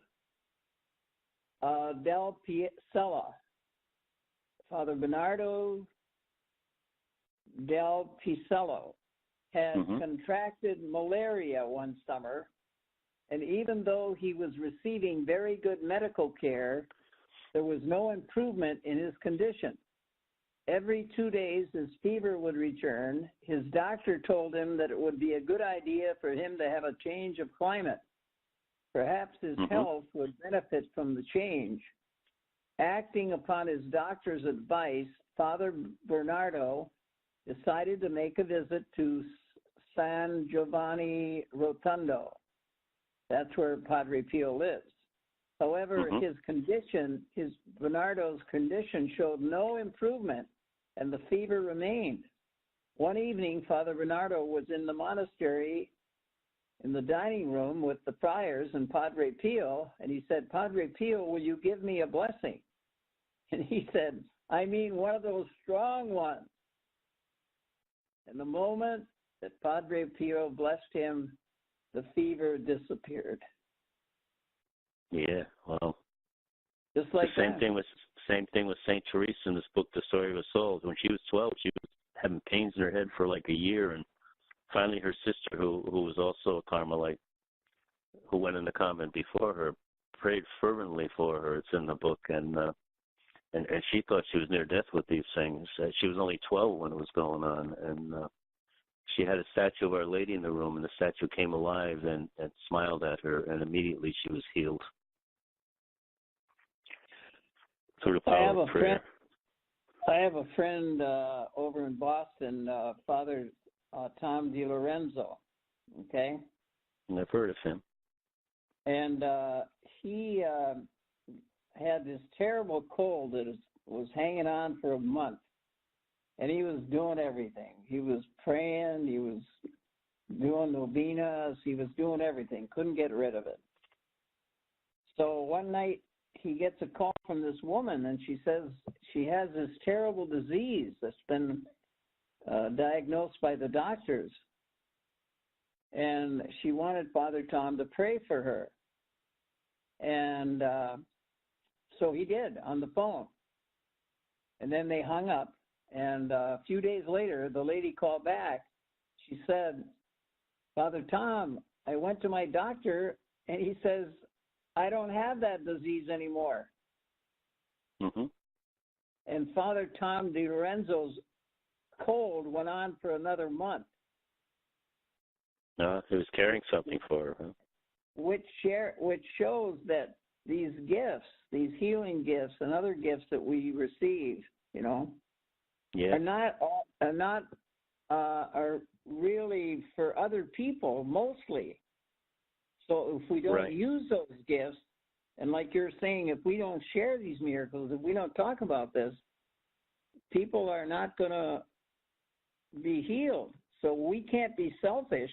del Picello. Father Bernardo del Picello had contracted malaria one summer, and even though he was receiving very good medical care, there was no improvement in his condition. Every 2 days, his fever would return. His doctor told him that it would be a good idea for him to have a change of climate. Perhaps his health would benefit from the change. Acting upon his doctor's advice, Father Bernardo decided to make a visit to San Giovanni Rotondo. That's where Padre Pio lives. However, his Bernardo's condition showed no improvement, and the fever remained. One evening, Father Bernardo was in the monastery in the dining room with the friars and Padre Pio, and he said, Padre Pio, will you give me a blessing? And he said, I mean one of those strong ones. And the moment that Padre Pio blessed him, the fever disappeared. Yeah, well, just like the same thing with Saint Teresa in this book, The Story of a Soul. When she was 12, she was having pains in her head for like a year, and finally her sister, who was also a Carmelite, who went in the convent before her, prayed fervently for her. It's in the book, and she thought she was near death with these things. She was only 12 when it was going on, and she had a statue of Our Lady in the room, and the statue came alive and smiled at her, and immediately she was healed through the power of prayer. I have a friend over in Boston, Father Tom DiLorenzo, okay? And I've heard of him. And he had this terrible cold that was hanging on for a month. And he was doing everything. He was praying. He was doing novenas. He was doing everything. Couldn't get rid of it. So one night he gets a call from this woman, and she says she has this terrible disease that's been diagnosed by the doctors. And she wanted Father Tom to pray for her. And so he did on the phone. And then they hung up. And a few days later, the lady called back. She said, Father Tom, I went to my doctor, and he says, I don't have that disease anymore. Mm-hmm. And Father Tom DiLorenzo's cold went on for another month. No, he was carrying something for her. Huh? Which shows that these gifts, these healing gifts and other gifts that we receive, are really for other people mostly. So if we don't use those gifts, and like you're saying, if we don't share these miracles, if we don't talk about this, people are not going to be healed. So we can't be selfish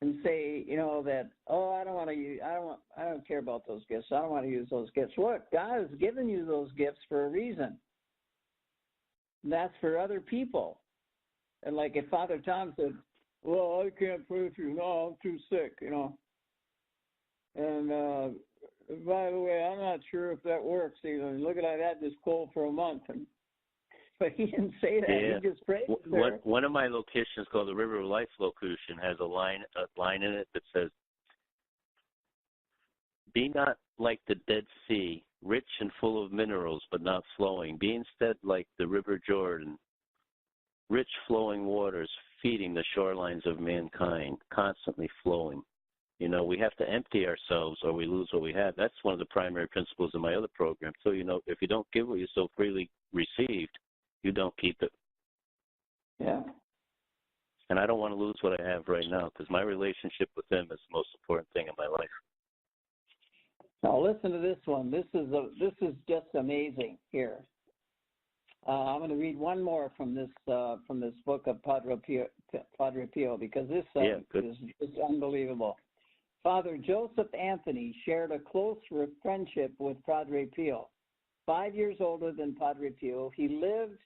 and say, that, I don't care about those gifts. I don't want to use those gifts. Look, God has given you those gifts for a reason. And that's for other people. And like if Father Tom said, well, I can't pray for you. No, I'm too sick, And by the way, I'm not sure if that works either. Look at I had this cold for a month. But he didn't say that. Yeah. He just prayed. One of my locations called the River of Life location has a line in it that says, be not like the Dead Sea, rich and full of minerals, but not flowing. Be instead like the River Jordan, rich flowing waters feeding the shorelines of mankind, constantly flowing. We have to empty ourselves or we lose what we have. That's one of the primary principles in my other program. So, if you don't give what you so freely received, you don't keep it. Yeah. And I don't want to lose what I have right now because my relationship with him is the most important thing in my life. Now listen to this one. This is just amazing here. I'm going to read one more from this book of Padre Pio because this is just unbelievable. Father Joseph Anthony shared a close friendship with Padre Pio. 5 years older than Padre Pio, he lived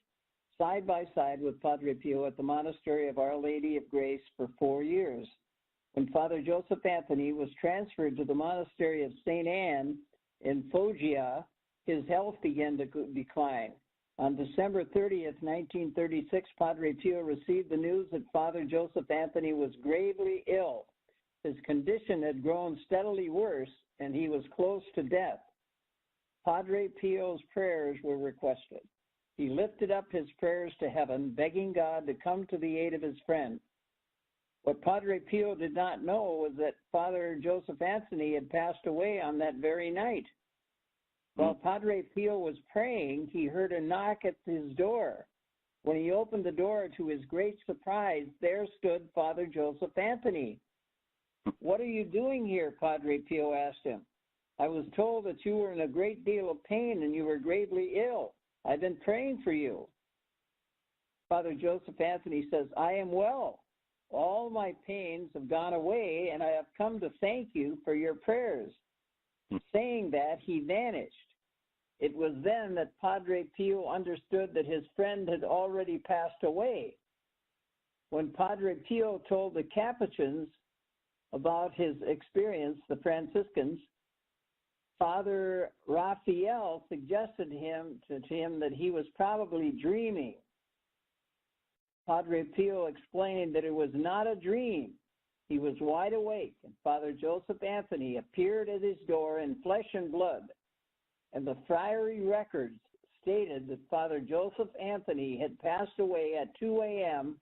side by side with Padre Pio at the monastery of Our Lady of Grace for 4 years. When Father Joseph Anthony was transferred to the monastery of St. Anne in Foggia, his health began to decline. On December 30th, 1936, Padre Pio received the news that Father Joseph Anthony was gravely ill. His condition had grown steadily worse, and he was close to death. Padre Pio's prayers were requested. He lifted up his prayers to heaven, begging God to come to the aid of his friend. What Padre Pio did not know was that Father Joseph Anthony had passed away on that very night. While Padre Pio was praying, he heard a knock at his door. When he opened the door, to his great surprise, there stood Father Joseph Anthony. What are you doing here? Padre Pio asked him. I was told that you were in a great deal of pain and you were gravely ill. I've been praying for you. Father Joseph Anthony says, I am well. All my pains have gone away, and I have come to thank you for your prayers. Saying that, he vanished. It was then that Padre Pio understood that his friend had already passed away. When Padre Pio told the Capuchins about his experience, the Franciscans, Father Raphael suggested to him that he was probably dreaming. Padre Pio explained that it was not a dream. He was wide awake, and Father Joseph Anthony appeared at his door in flesh and blood. And the friary records stated that Father Joseph Anthony had passed away at 2 a.m.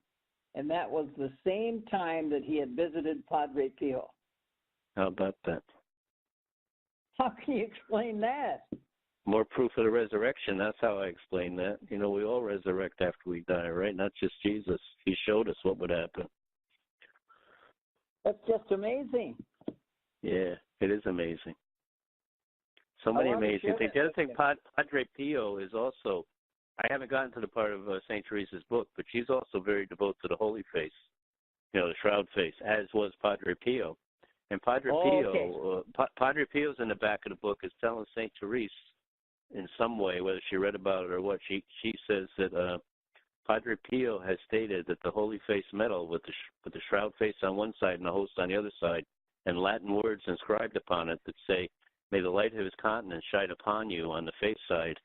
and that was the same time that he had visited Padre Pio. How about that? How can you explain that? More proof of the resurrection. That's how I explain that. We all resurrect after we die, right? Not just Jesus. He showed us what would happen. That's just amazing. Yeah, it is amazing. So many amazing things. The other thing, Padre Pio is also, I haven't gotten to the part of St. Teresa's book, but she's also very devoted to the Holy Face, the Shroud Face, as was Padre Pio. And Padre Pio, Padre Pio's in the back of the book is telling St. Teresa in some way, whether she read about it or what, she says that Padre Pio has stated that the Holy Face medal with the Shroud Face on one side and the host on the other side, and Latin words inscribed upon it that say, "May the light of his countenance shine upon you" on the face side,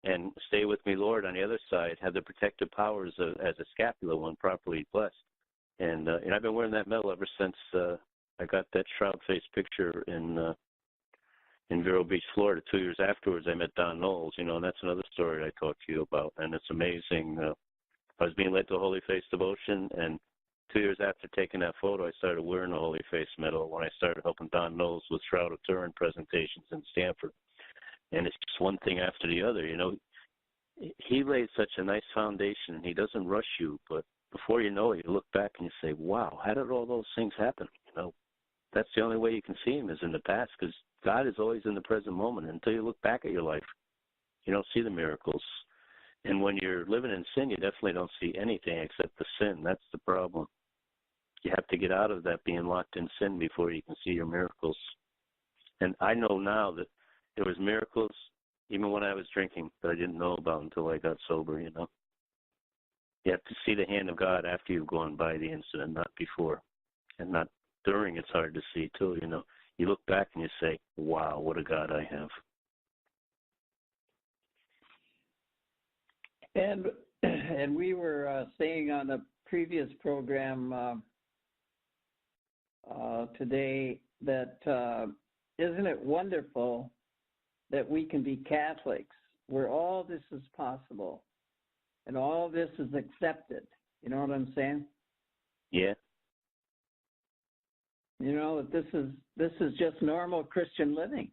and "Stay with me, Lord" on the other side, have the protective powers as a scapula when properly blessed. And I've been wearing that medal ever since I got that Shroud Face picture in Vero Beach, Florida. 2 years afterwards, I met Don Knowles, and that's another story I talked to you about, and it's amazing. I was being led to Holy Face devotion, and 2 years after taking that photo, I started wearing the Holy Face medal when I started helping Don Knowles with Shroud of Turin presentations in Stanford. And it's just one thing after the other, He laid such a nice foundation. He doesn't rush you, but before you know it, you look back and you say, wow, how did all those things happen? That's the only way you can see him is in the past, because God is always in the present moment. Until you look back at your life, you don't see the miracles. And when you're living in sin, you definitely don't see anything except the sin. That's the problem. You have to get out of that being locked in sin before you can see your miracles. And I know now that there was miracles even when I was drinking that I didn't know about until I got sober, You have to see the hand of God after you've gone by the incident, not before. And not during, it's hard to see, too, You look back and you say, wow, what a God I have. And we were saying on the previous program today that isn't it wonderful that we can be Catholics where all this is possible and all this is accepted? You know what I'm saying? Yeah. That this is just normal Christian living.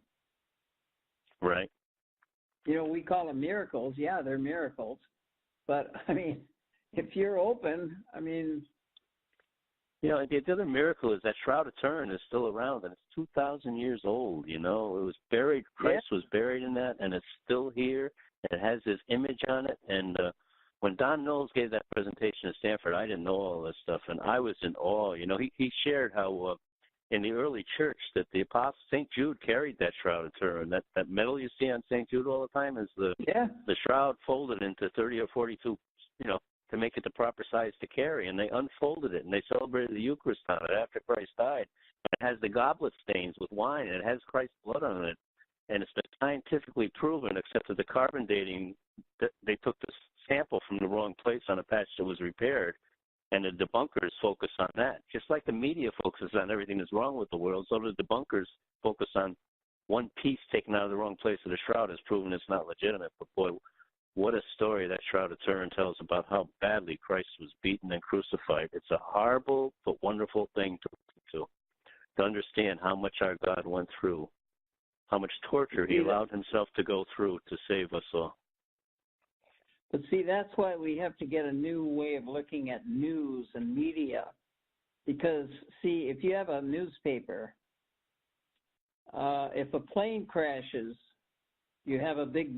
Right. We call them miracles. Yeah, they're miracles. But, if you're open, the other miracle is that Shroud of Turin is still around, and it's 2,000 years old, It was buried, Christ was buried in that, and it's still here, and it has his image on it. And when Don Knowles gave that presentation at Stanford, I didn't know all this stuff, and I was in awe. He shared how in the early church that the apostle St. Jude carried that Shroud of Turin. That medal you see on St. Jude all the time is the shroud folded into 30 or 42, to make it the proper size to carry. And they unfolded it, and they celebrated the Eucharist on it after Christ died. It has the goblet stains with wine, and it has Christ's blood on it. And it's been scientifically proven, except that the carbon dating, they took the sample from the wrong place on a patch that was repaired. And the debunkers focus on that. Just like the media focuses on everything that's wrong with the world, so the debunkers focus on one piece taken out of the wrong place of the shroud has proven it's not legitimate. But boy, what a story that Shroud of Turin tells about how badly Christ was beaten and crucified. It's a horrible but wonderful thing to understand how much our God went through, how much torture he allowed himself to go through to save us all. But see, that's why we have to get a new way of looking at news and media. Because, see, if you have a newspaper, if a plane crashes, you have a big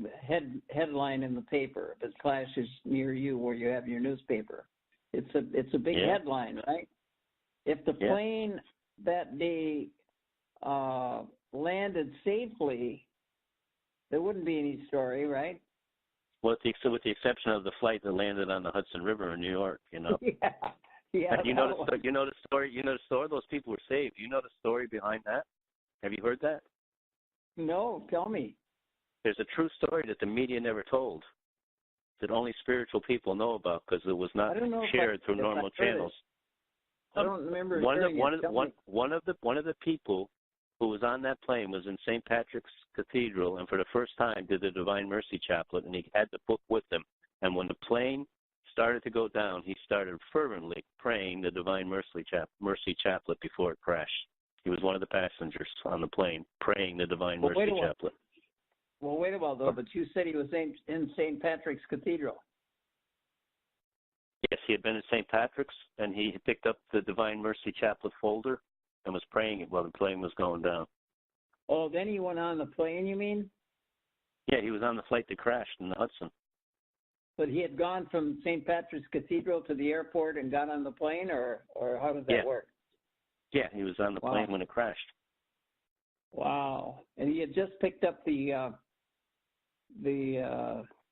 headline in the paper. If it crashes near you where you have your newspaper, it's a big headline, right? If the plane that day landed safely, there wouldn't be any story, right? Well, with the exception of the flight that landed on the Hudson River in New York, Yeah. You know the story. Those people were saved. You know the story behind that? Have you heard that? No, tell me. There's a true story that the media never told, that only spiritual people know about because it was not shared through normal channels. I don't remember. One of the people who was on that plane was in St. Patrick's Cathedral, and for the first time did the Divine Mercy Chaplet, and he had the book with him. And when the plane started to go down, he started fervently praying the Divine Mercy Chaplet before it crashed. He was one of the passengers on the plane praying the Divine Mercy Chaplet. Well, wait a while, though, but you said he was in St. Patrick's Cathedral. Yes, he had been in St. Patrick's, and he picked up the Divine Mercy Chaplet folder and was praying it while the plane was going down. Oh, then he went on the plane, you mean? Yeah, he was on the flight that crashed in the Hudson. But he had gone from St. Patrick's Cathedral to the airport and got on the plane, or how did that work? Yeah, he was on the plane when it crashed. Wow. And he had just picked up the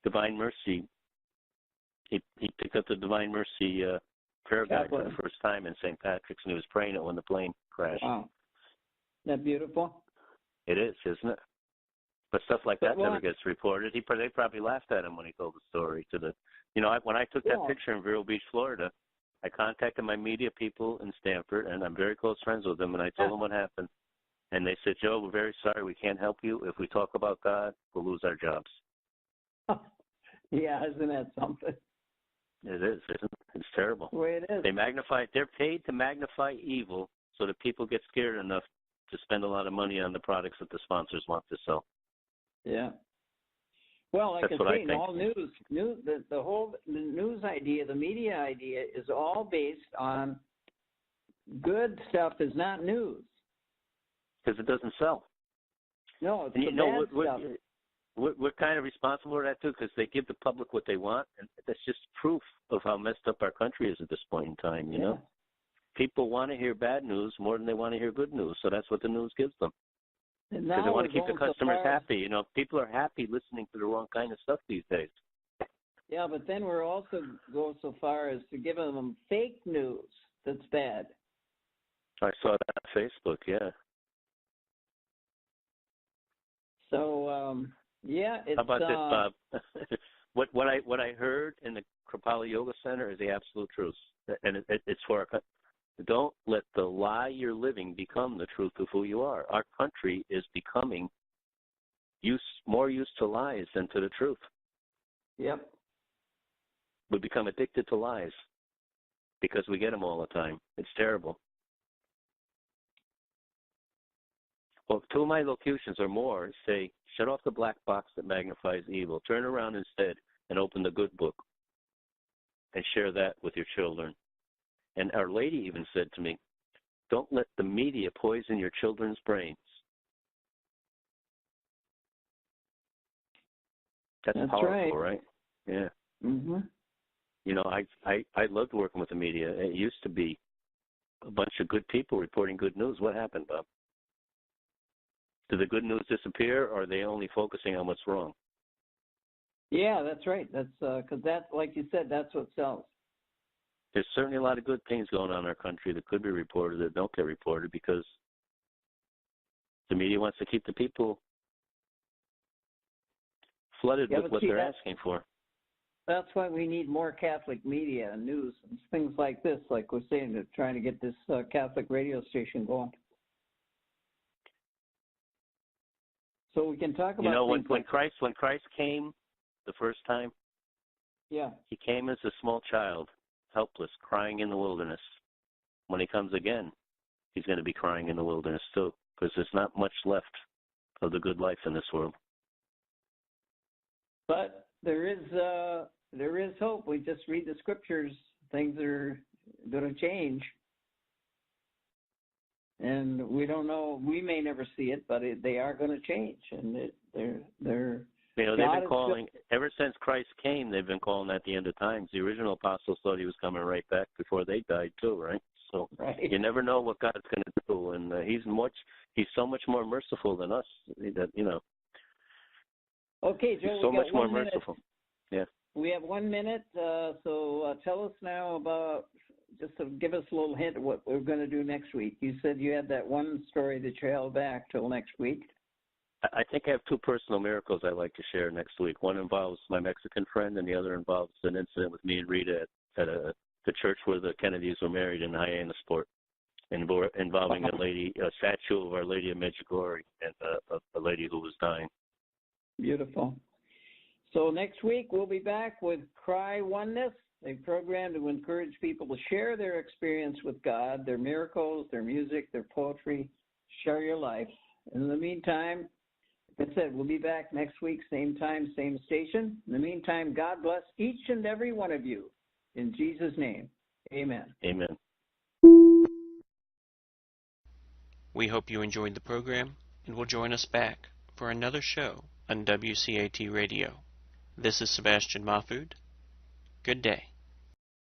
Divine Mercy. He picked up the Divine Mercy prayer guide for the first time in St. Patrick's, and he was praying it when the plane crashed. Wow. Isn't that beautiful? It is, isn't it? But stuff like that never gets reported. They probably laughed at him when he told the story to the. When I took that picture in Vero Beach, Florida, I contacted my media people in Stanford, and I'm very close friends with them, and I told them what happened. And they said, Joe, we're very sorry. We can't help you. If we talk about God, we'll lose our jobs. Yeah, isn't that something? It is, isn't it? It's terrible. The way it is. They're paid to magnify evil so that people get scared enough to spend a lot of money on the products that the sponsors want to sell. Yeah. Well, like I say, all the whole news idea, the media idea is all based on good stuff is not news. Because it doesn't sell. No, it's bad stuff. We're kind of responsible for that, too, because they give the public what they want, and that's just proof of how messed up our country is at this point in time, you know? People want to hear bad news more than they want to hear good news, so that's what the news gives them. Because they want to keep the customers happy. People are happy listening to the wrong kind of stuff these days. Yeah, but then we're also go so far as to give them fake news that's bad. I saw that on Facebook, yeah. So, it's... How about this, Bob? what I heard in the Kripalu Yoga Center is the absolute truth. And it's for our country. Don't let the lie you're living become the truth of who you are. Our country is becoming more used to lies than to the truth. Yep. We become addicted to lies because we get them all the time. It's terrible. Well, two of my locutions or more say, shut off the black box that magnifies evil. Turn around instead and open the good book and share that with your children. And Our Lady even said to me, don't let the media poison your children's brains. That's powerful, right? Yeah. Mm-hmm. I loved working with the media. It used to be a bunch of good people reporting good news. What happened, Bob? Did the good news disappear, or are they only focusing on what's wrong? Yeah, that's right. That's because that, like you said, that's what sells. There's certainly a lot of good things going on in our country that could be reported that don't get reported because the media wants to keep the people flooded with what they're asking for. That's why we need more Catholic media and news and things like this, like we're saying, to trying to get this Catholic radio station going. So we can talk about when Christ came the first time, he came as a small child, helpless, crying in the wilderness. When he comes again, he's going to be crying in the wilderness too, because there's not much left of the good life in this world. But there is hope. We just read the scriptures. Things are going to change. And we don't know. We may never see it, but they are going to change. And they're. They've been calling ever since Christ came. They've been calling that the end of times. The original apostles thought he was coming right back before they died too, right? So you never know what God's going to do, and he's so much more merciful than us. Okay, Joe. He's so much more merciful. Yeah. We have 1 minute, so tell us now about. Just to give us a little hint of what we're going to do next week. You said you had that one story that you held back till next week. I think I have two personal miracles I'd like to share next week. One involves my Mexican friend, and the other involves an incident with me and Rita at the church where the Kennedys were married in Hyannisport, involving a statue of Our Lady of Medjugorje and a lady who was dying. Beautiful. So next week we'll be back with Cry Oneness. a program to encourage people to share their experience with God, their miracles, their music, their poetry, share your life. In the meantime, like I said, we'll be back next week, same time, same station. In the meantime, God bless each and every one of you. In Jesus' name, amen. Amen. We hope you enjoyed the program and will join us back for another show on WCAT Radio. This is Sebastian Mahfood. Good day.